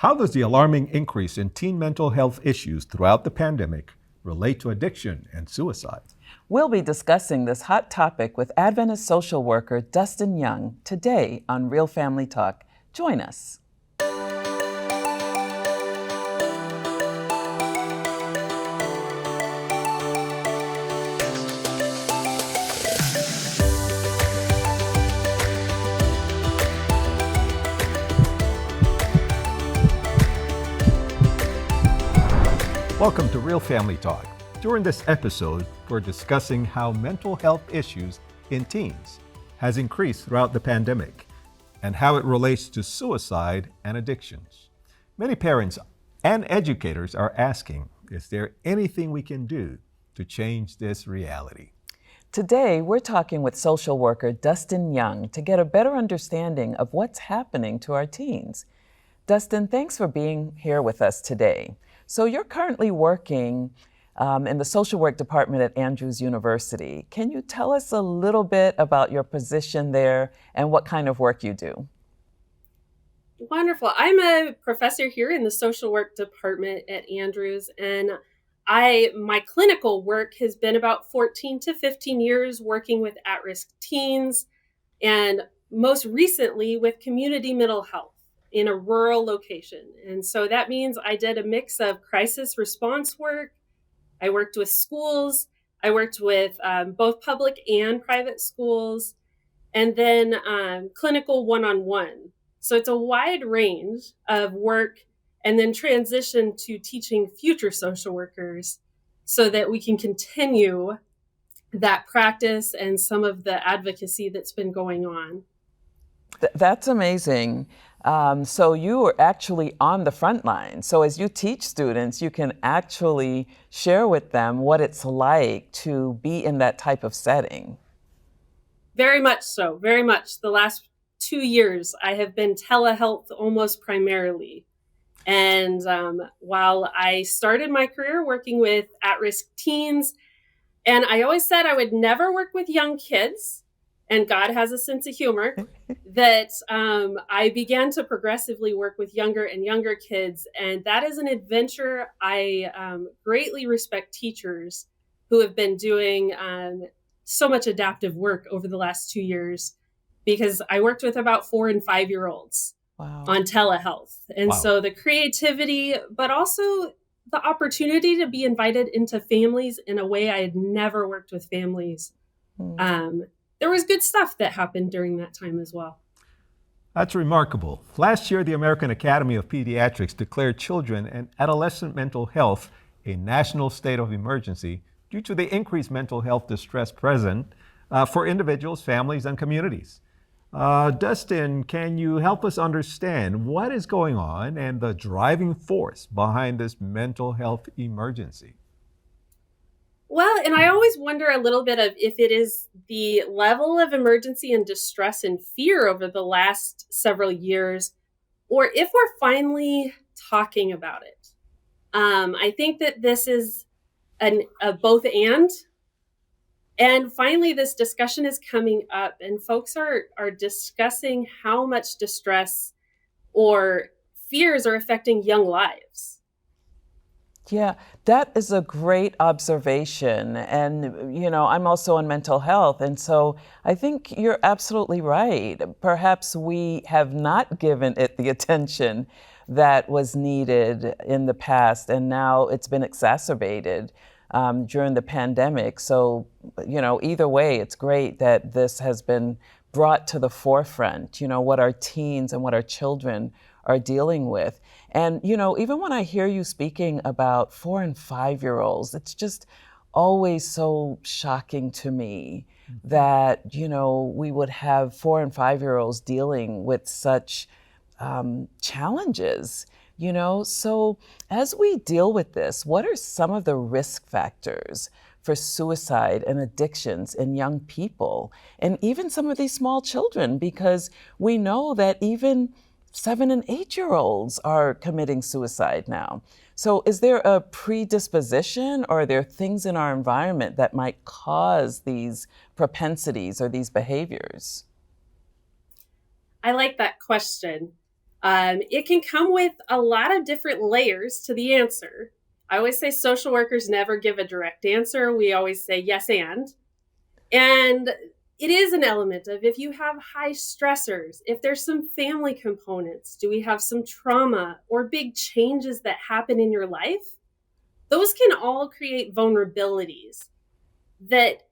How does the alarming increase in teen mental health issues throughout the pandemic relate to addiction and suicide? We'll be discussing this hot topic with Adventist social worker Dustin Young today on Real Family Talk. Join us. Welcome to Real Family Talk. During this episode, we're discussing how mental health issues in teens has increased throughout the pandemic and how it relates to suicide and addictions. Many parents and educators are asking, is there anything we can do to change this reality? Today, we're talking with social worker Dustin Young to get a better understanding of what's happening to our teens. Dustin, thanks for being here with us today. So you're currently working in the social work department at Andrews University. Can you tell us a little bit about your position there and what kind of work you do? Wonderful. I'm a professor here in the social work department at Andrews, and my clinical work has been about 14 to 15 years working with at-risk teens, and most recently with community mental health in a rural location. And so that means I did a mix of crisis response work. I worked with schools. I worked with both public and private schools, and then clinical one-on-one. So it's a wide range of work, and then transition to teaching future social workers so that we can continue that practice and some of the advocacy that's been going on. That's amazing. So you are actually on the front line. So as you teach students, you can actually share with them what it's like to be in that type of setting. Very much so, very much. The last 2 years, I have been telehealth almost primarily. And while I started my career working with at-risk teens, and I always said I would never work with young kids, and God has a sense of humor, that I began to progressively work with younger and younger kids. And that is an adventure. I greatly respect teachers who have been doing so much adaptive work over the last 2 years, because I worked with about 4 and 5 year olds on telehealth. And so the creativity, but also the opportunity to be invited into families in a way I had never worked with families. There was good stuff that happened during that time as well. That's remarkable. Last year, the American Academy of Pediatrics declared children and adolescent mental health a national state of emergency due to the increased mental health distress present for individuals, families, and communities. Dustin, can you help us understand what is going on and the driving force behind this mental health emergency? Well, and I always wonder a little bit of if it is the level of emergency and distress and fear over the last several years, or if we're finally talking about it. I think that this is a both and. And finally, this discussion is coming up, and folks are discussing how much distress or fears are affecting young lives. Yeah, that is a great observation. And, I'm also in mental health. And so I think you're absolutely right. Perhaps we have not given it the attention that was needed in the past, and now it's been exacerbated during the pandemic. So, either way, it's great that this has been brought to the forefront, what our teens and what our children are dealing with. And, even when I hear you speaking about 4 and 5 year olds, it's just always so shocking to me that, we would have 4 and 5 year olds dealing with such challenges. So as we deal with this, what are some of the risk factors for suicide and addictions in young people, and even some of these small children? Because we know that even 7 and 8 year olds are committing suicide now. So is there a predisposition, or are there things in our environment that might cause these propensities or these behaviors? I like that question. It can come with a lot of different layers to the answer. I always say social workers never give a direct answer. We always say yes and. And it is an element of if you have high stressors, if there's some family components, do we have some trauma or big changes that happen in your life? Those can all create vulnerabilities that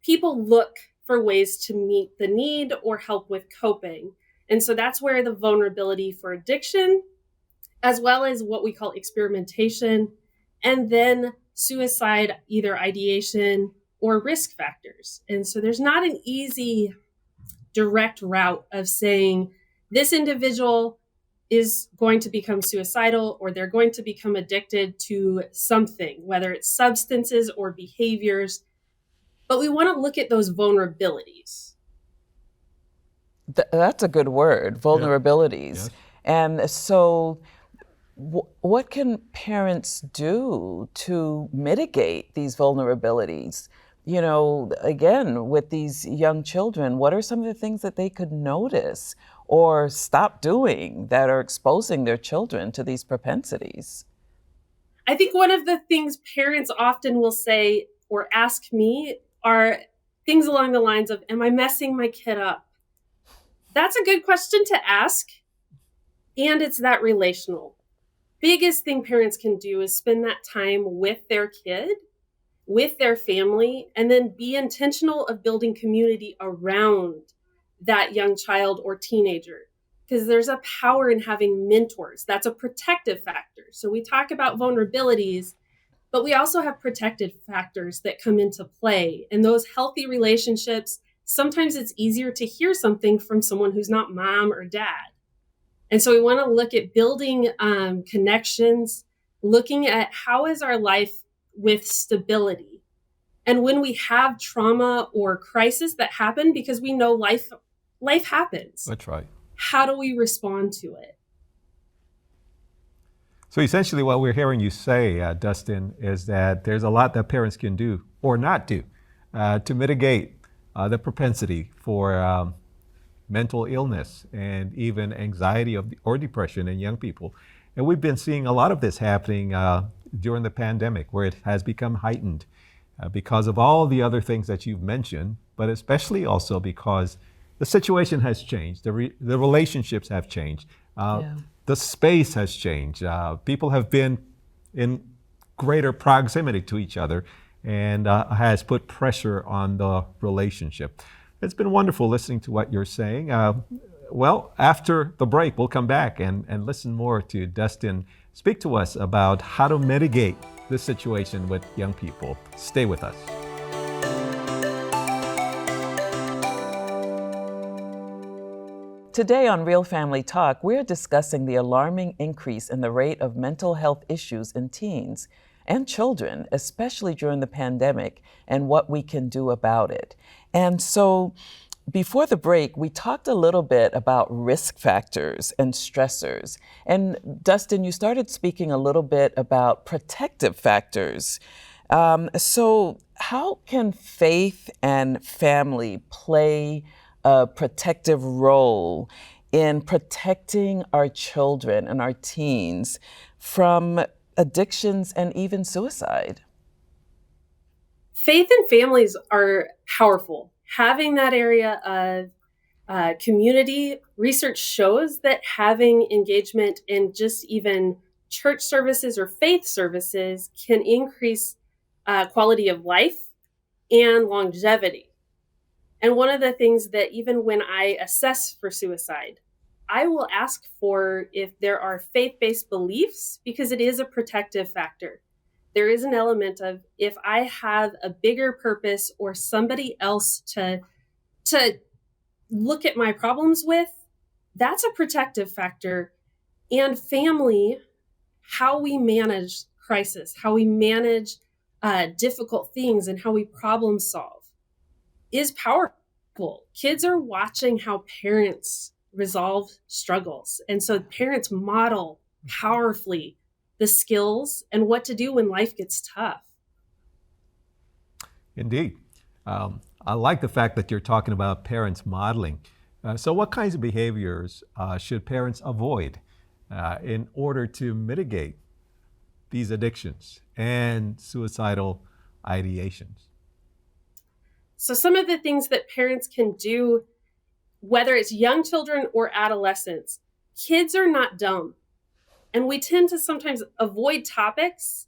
people look for ways to meet the need or help with coping. And so that's where the vulnerability for addiction, as well as what we call experimentation, and then suicide, either ideation or risk factors. And so there's not an easy direct route of saying this individual is going to become suicidal or they're going to become addicted to something, whether it's substances or behaviors. But we want to look at those vulnerabilities. That's a good word, vulnerabilities. Yes. And so, what can parents do to mitigate these vulnerabilities? You know, again, with these young children, what are some of the things that they could notice or stop doing that are exposing their children to these propensities? I think one of the things parents often will say or ask me are things along the lines of, am I messing my kid up? That's a good question to ask. And it's that relational. Biggest thing parents can do is spend that time with their kid, with their family, and then be intentional of building community around that young child or teenager. Because there's a power in having mentors. That's a protective factor. So we talk about vulnerabilities, but we also have protective factors that come into play. And those healthy relationships, sometimes it's easier to hear something from someone who's not mom or dad. And so we want to look at building connections, looking at how is our life with stability. And when we have trauma or crisis that happen, because we know life happens. That's right. How do we respond to it? So essentially what we're hearing you say, Dustin, is that there's a lot that parents can do or not do to mitigate the propensity for mental illness and even anxiety or depression in young people. And we've been seeing a lot of this happening during the pandemic, where it has become heightened because of all the other things that you've mentioned, but especially also because the situation has changed, the relationships have changed, the space has changed. People have been in greater proximity to each other and has put pressure on the relationship. It's been wonderful listening to what you're saying. Well, after the break, we'll come back and listen more to Dustin speak to us about how to mitigate this situation with young people. Stay with us. Today on Real Family Talk, we're discussing the alarming increase in the rate of mental health issues in teens and children, especially during the pandemic, and what we can do about it. And so, before the break, we talked a little bit about risk factors and stressors. And Dustin, you started speaking a little bit about protective factors. So how can faith and family play a protective role in protecting our children and our teens from addictions and even suicide? Faith and families are powerful. Having that area of community, research shows that having engagement in just even church services or faith services can increase quality of life and longevity. And one of the things that even when I assess for suicide, I will ask for if there are faith-based beliefs, because it is a protective factor. There is an element of, if I have a bigger purpose or somebody else to look at my problems with, that's a protective factor. And family, how we manage crisis, how we manage difficult things and how we problem solve is powerful. Kids are watching how parents resolve struggles. And so parents model powerfully the skills and what to do when life gets tough. Indeed. I like the fact that you're talking about parents modeling, So what kinds of behaviors should parents avoid in order to mitigate these addictions and suicidal ideations? So some of the things that parents can do, whether it's young children or adolescents, kids are not dumb. And we tend to sometimes avoid topics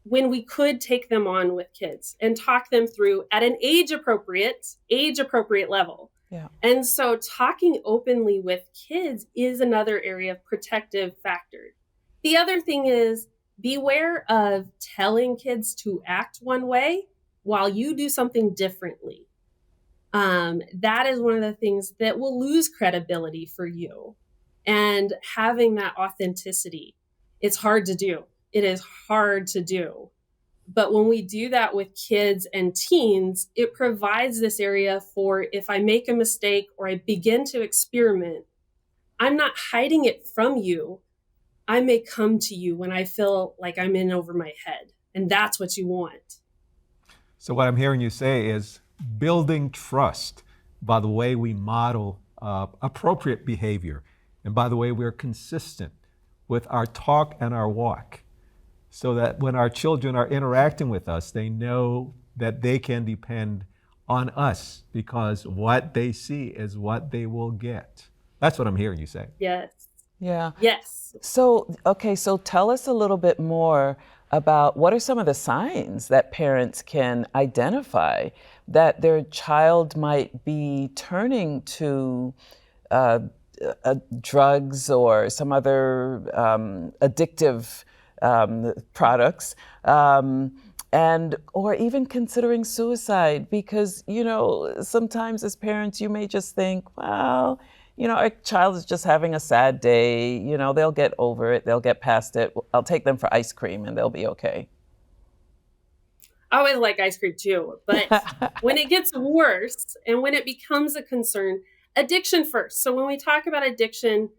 when we could take them on with kids and talk them through at an age appropriate level. Yeah. And so talking openly with kids is another area of protective factor. The other thing is beware of telling kids to act one way while you do something differently. That is one of the things that will lose credibility for you. And having that authenticity, it's hard to do. It is hard to do. But when we do that with kids and teens, it provides this area for if I make a mistake or I begin to experiment, I'm not hiding it from you. I may come to you when I feel like I'm in over my head. And that's what you want. So what I'm hearing you say is building trust by the way we model appropriate behavior and by the way we're consistent with our talk and our walk, so that when our children are interacting with us, they know that they can depend on us because what they see is what they will get. That's what I'm hearing you say. Yes. Yeah. Yes. So tell us a little bit more about what are some of the signs that parents can identify that their child might be turning to drugs or some other addictive products, and or even considering suicide, because sometimes as parents you may just think, well, our child is just having a sad day, they'll get over it, they'll get past it, I'll take them for ice cream and they'll be okay. I always like ice cream too, but when it gets worse and when it becomes a concern, addiction first. So when we talk about addiction,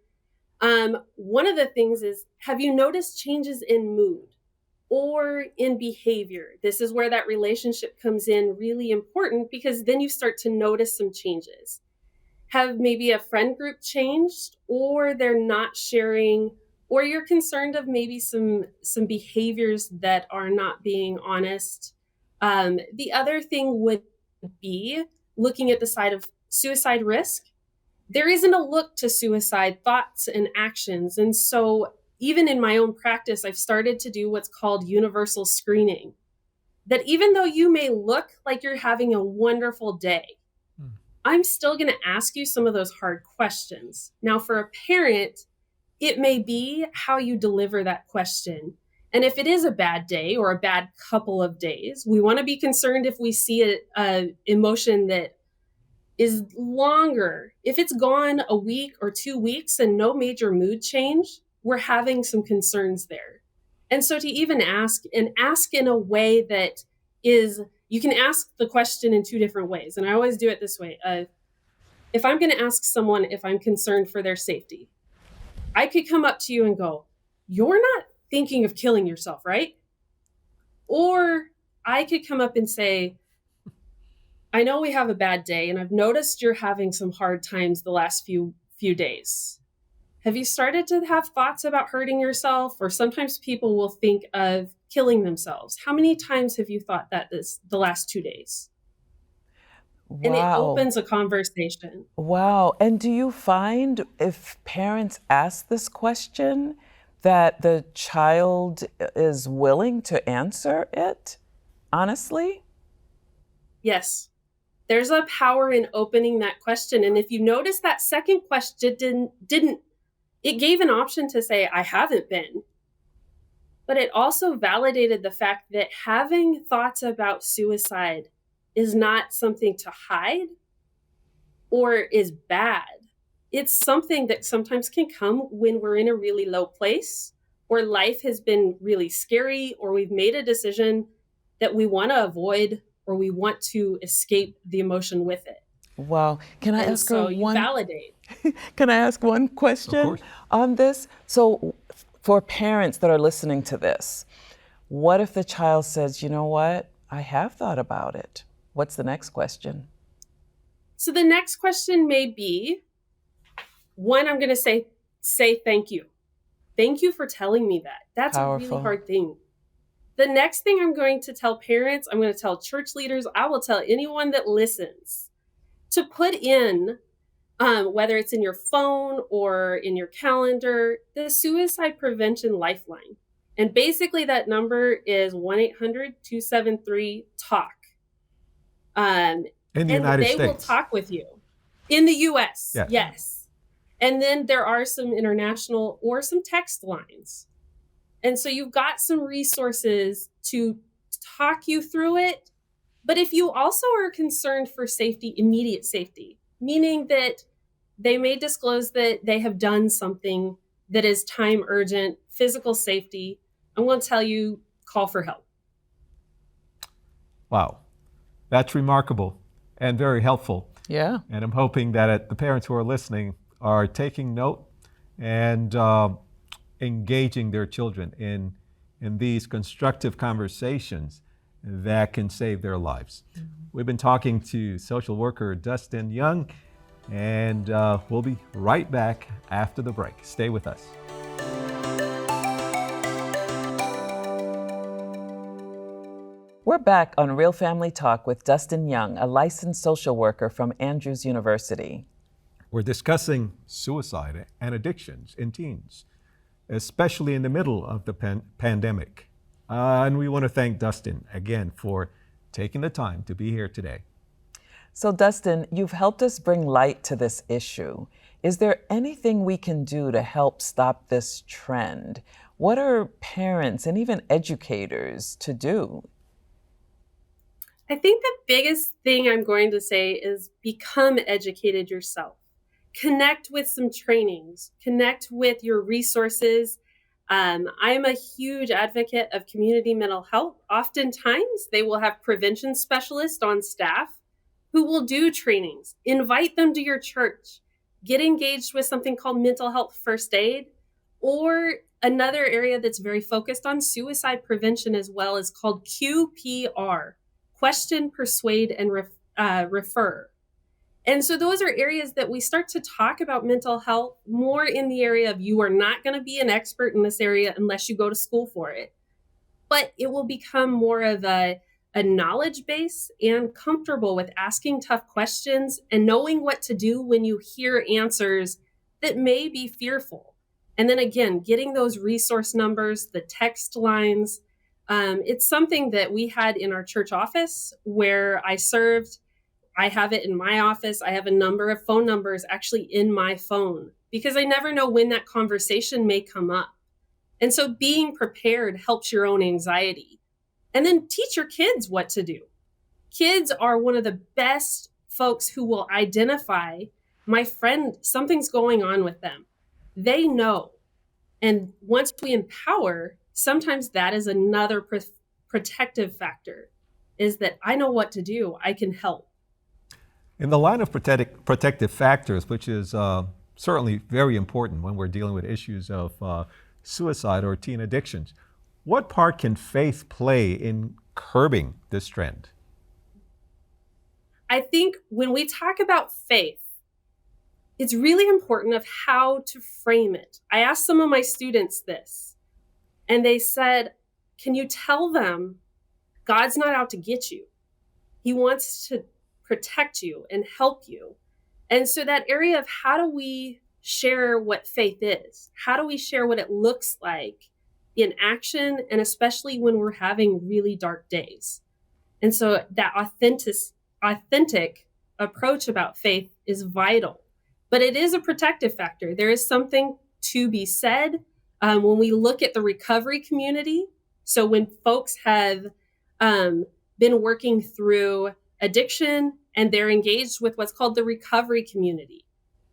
one of the things is, have you noticed changes in mood or in behavior? This is where that relationship comes in really important, because then you start to notice some changes. Have maybe a friend group changed, or they're not sharing, or you're concerned of maybe some behaviors that are not being honest. The other thing would be looking at the side of suicide risk. There isn't a look to suicide thoughts and actions. And so even in my own practice, I've started to do what's called universal screening. That even though you may look like you're having a wonderful day, I'm still going to ask you some of those hard questions. Now, for a parent, it may be how you deliver that question. And if it is a bad day or a bad couple of days, we want to be concerned if we see an emotion that is longer. If it's gone a week or 2 weeks and no major mood change, we're having some concerns there. And so to even ask in a way that is, you can ask the question in two different ways. And I always do it this way. If I'm going to ask someone if I'm concerned for their safety, I could come up to you and go, "You're not thinking of killing yourself, right?" Or I could come up and say, "I know we have a bad day, and I've noticed you're having some hard times the last few days. Have you started to have thoughts about hurting yourself?" Or sometimes people will think of killing themselves. How many times have you thought that the last 2 days? Wow. And it opens a conversation. Wow. And do you find if parents ask this question that the child is willing to answer it honestly? Yes. There's a power in opening that question. And if you notice, that second question didn't it gave an option to say, "I haven't been." But it also validated the fact that having thoughts about suicide is not something to hide or is bad. It's something that sometimes can come when we're in a really low place, or life has been really scary, or we've made a decision that we want to avoid, or we want to escape the emotion with it. Wow. Can I ask her you one? validate. Can I ask one Of question course. on this? So, for parents that are listening to this, what if the child says, "You know what? I have thought about it." What's the next question? So the next question may be, one, I'm going to say thank you. Thank you for telling me that. That's a really Powerful. hard thing. The next thing I'm going to tell parents, I'm going to tell church leaders, I will tell anyone that listens to put in, whether it's in your phone or in your calendar, the Suicide Prevention Lifeline. And basically that number is 1-800-273-TALK. In the And United they will States. talk with you. In the US, Yes. yes. And then there are some international or some text lines. And so you've got some resources to talk you through it. But if you also are concerned for safety, immediate safety, meaning that they may disclose that they have done something that is time urgent, physical safety, I'm going to tell you, call for help. Wow, that's remarkable and very helpful. Yeah. And I'm hoping that the parents who are listening are taking note and engaging their children in these constructive conversations that can save their lives. Mm-hmm. We've been talking to social worker Dustin Young, and we'll be right back after the break. Stay with us. We're back on Real Family Talk with Dustin Young, a licensed social worker from Andrews University. We're discussing suicide and addictions in teens, especially in the middle of the pandemic. And we want to thank Dustin again for taking the time to be here today. So Dustin, you've helped us bring light to this issue. Is there anything we can do to help stop this trend? What are parents and even educators to do? I think the biggest thing I'm going to say is become educated yourself. Connect with some trainings, connect with your resources. I'm a huge advocate of community mental health. Oftentimes, they will have prevention specialists on staff who will do trainings. Invite them to your church. Get engaged with something called mental health first aid, or another area that's very focused on suicide prevention as well is called QPR. Question, persuade, and refer. And so those are areas that we start to talk about mental health more in the area of you are not going to be an expert in this area unless you go to school for it. But it will become more of a knowledge base and comfortable with asking tough questions and knowing what to do when you hear answers that may be fearful. And then again, getting those resource numbers, the text lines. It's something that we had in our church office where I served. I have it in my office. I have a number of phone numbers actually in my phone because I never know when that conversation may come up. And so being prepared helps your own anxiety. And then teach your kids what to do. Kids are one of the best folks who will identify, my friend, something's going on with them. They know. And once we empower, sometimes that is another protective factor, is that I know what to do. I can help. In the line of protective factors, which is certainly very important when we're dealing with issues of suicide or teen addictions, what part can faith play in curbing this trend? I think when we talk about faith, it's really important of how to frame it. I asked some of my students this, and they said, can you tell them God's not out to get you? He wants to protect you and help you. And so that area of how do we share what faith is? How do we share what it looks like in action, and especially when we're having really dark days? And so that authentic approach about faith is vital, but it is a protective factor. There is something to be said when we look at the recovery community. So when folks have been working through addiction and they're engaged with what's called the recovery community,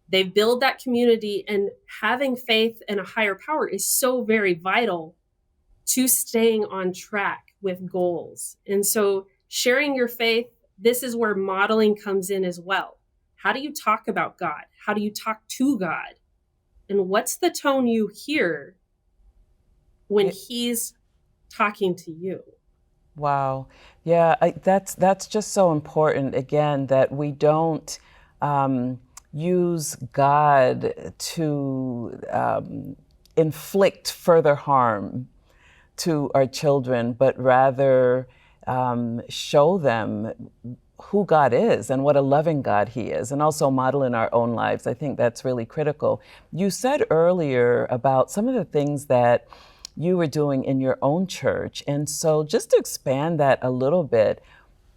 they build that community, and having faith in a higher power is so very vital to staying on track with goals. And so sharing your faith, this is where modeling comes in as well. How do you talk about God? How do you talk to God? And what's the tone you hear when he's talking to you? Wow. Yeah, that's just so important, again, that we don't use God to inflict further harm to our children, but rather show them who God is and what a loving God He is, and also model in our own lives. I think that's really critical. You said earlier about some of the things that you were doing in your own church, and so just to expand that a little bit,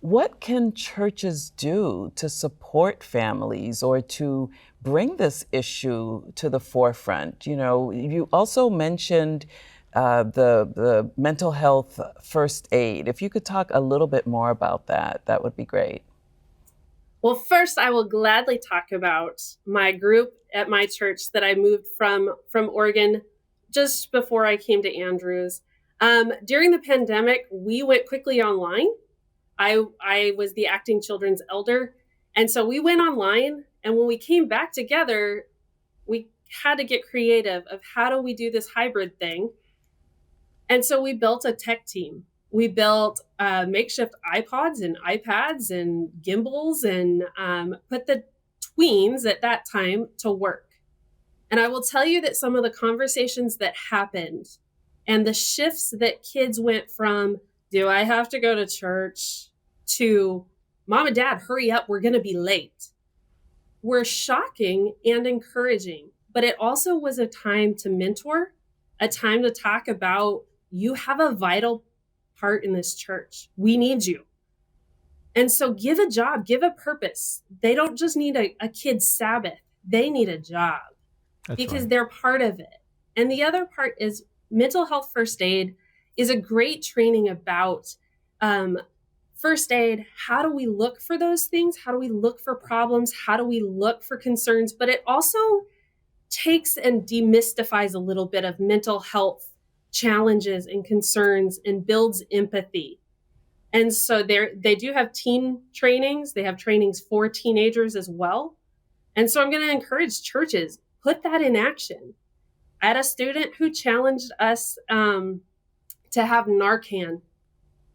what can churches do to support families or to bring this issue to the forefront? You know, you also mentioned the mental health first aid. If you could talk a little bit more about that, that would be great. Well, first, I will gladly talk about my group at my church that I moved from Oregon just before I came to Andrews. During the pandemic, we went quickly online. I was the acting children's elder. And so we went online. And when we came back together, we had to get creative of how do we do this hybrid thing. And so we built a tech team. We built makeshift iPods and iPads and gimbals and put the tweens at that time to work. And I will tell you that some of the conversations that happened and the shifts that kids went from, do I have to go to church, to Mom and Dad, hurry up, we're going to be late, were shocking and encouraging. But it also was a time to mentor, a time to talk about, you have a vital part in this church. We need you. And so give a job, give a purpose. They don't just need a kid's Sabbath. They need a job. That's because right. They're part of it. And the other part is mental health first aid is a great training about first aid. How do we look for those things? How do we look for problems? How do we look for concerns? But it also takes and demystifies a little bit of mental health challenges and concerns and builds empathy. And so they do have teen trainings. They have trainings for teenagers as well. And so I'm going to encourage churches, put that in action. I had a student who challenged us to have Narcan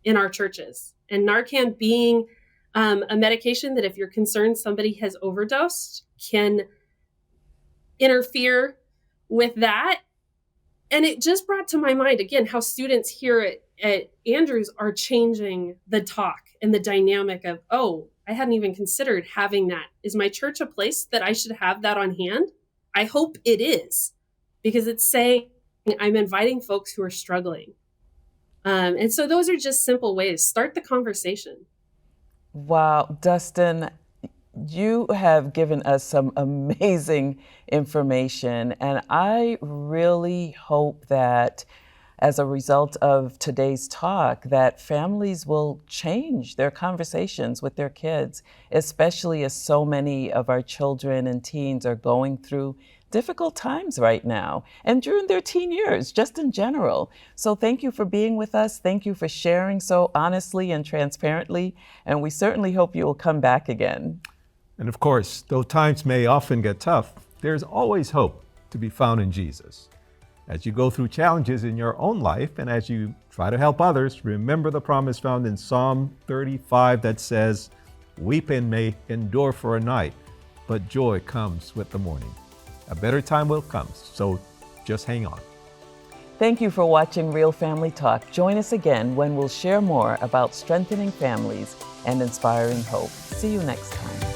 in our churches. And Narcan being a medication that if you're concerned somebody has overdosed can interfere with that. And it just brought to my mind, again, how students here at Andrews are changing the talk and the dynamic of, oh, I hadn't even considered having that. Is my church a place that I should have that on hand? I hope it is, because it's saying I'm inviting folks who are struggling. And so those are just simple ways. Start the conversation. Wow, Dustin, you have given us some amazing information, and I really hope that as a result of today's talk, that families will change their conversations with their kids, especially as so many of our children and teens are going through difficult times right now and during their teen years, just in general. So thank you for being with us. Thank you for sharing so honestly and transparently, and we certainly hope you will come back again. And of course, though times may often get tough, there's always hope to be found in Jesus. As you go through challenges in your own life and as you try to help others, remember the promise found in Psalm 35 that says, "Weeping may endure for a night, but joy comes with the morning." A better time will come, so just hang on. Thank you for watching Real Family Talk. Join us again when we'll share more about strengthening families and inspiring hope. See you next time.